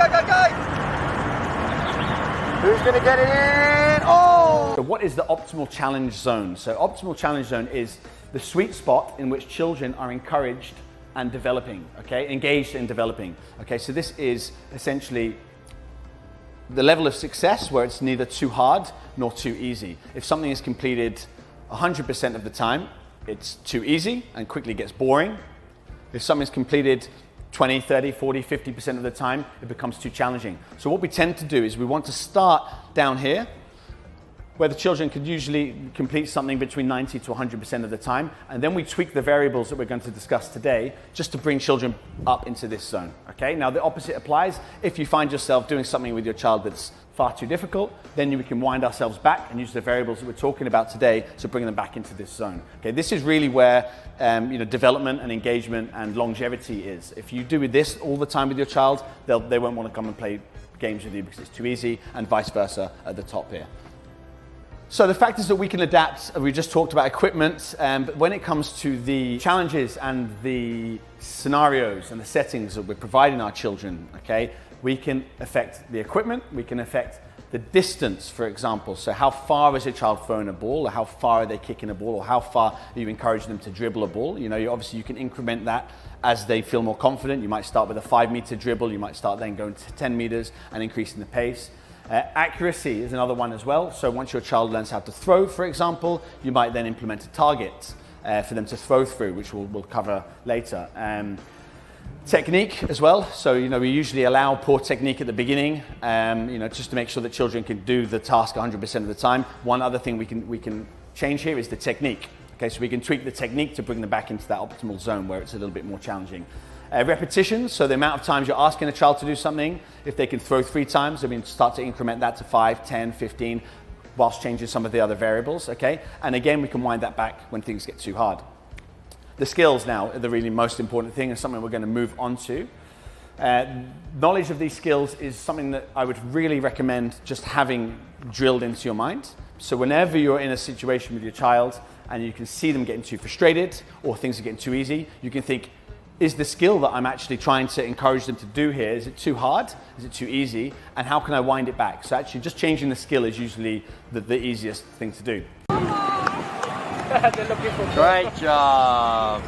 Who's going to get it in? Oh! So what is the optimal challenge zone? So optimal challenge zone is the sweet spot in which children are encouraged and developing, okay? Engaged in developing. Okay, so this is essentially the level of success where it's neither too hard nor too easy. If something is completed 100% of the time, it's too easy and quickly gets boring. If something's completed 20, 30, 40, 50% of the time, it becomes too challenging. So what we tend to do is we want to start down here, where the children could usually complete something between 90 to 100% of the time, and then we tweak the variables that we're going to discuss today just to bring children up into this zone, okay? Now the opposite applies. If you find yourself doing something with your child that's far too difficult, then we can wind ourselves back and use the variables that we're talking about today to bring them back into this zone. Okay, this is really where development and engagement and longevity is. If you do this all the time with your child, they won't want to come and play games with you because it's too easy, and vice versa at the top here. So the fact is that we can adapt. We just talked about equipment, but when it comes to the challenges and the scenarios and the settings that we're providing our children, okay, we can affect the equipment, we can affect the distance, for example. So how far is a child throwing a ball, or how far are they kicking a ball, or how far are you encouraging them to dribble a ball? You know, obviously you can increment that as they feel more confident. You might start with a 5-meter dribble, you might start then going to 10 meters and increasing the pace. Accuracy is another one as well. So once your child learns how to throw, for example, you might then implement a target for them to throw through, which we'll cover later. Technique as well. So, we usually allow poor technique at the beginning, just to make sure that children can do the task 100% of the time. One other thing we can change here is the technique. Okay, so we can tweak the technique to bring them back into that optimal zone where it's a little bit more challenging. Repetitions, so the amount of times you're asking a child to do something. If they can throw 3 times, start to increment that to 5, 10, 15, whilst changing some of the other variables, okay? And again, we can wind that back when things get too hard. The skills now are the really most important thing, and something we're going to move on to. Knowledge of these skills is something that I would really recommend just having drilled into your mind. So whenever you're in a situation with your child and you can see them getting too frustrated or things are getting too easy, you can think, is the skill that I'm actually trying to encourage them to do here, is it too hard? Is it too easy? And how can I wind it back? So actually just changing the skill is usually the easiest thing to do. Great job.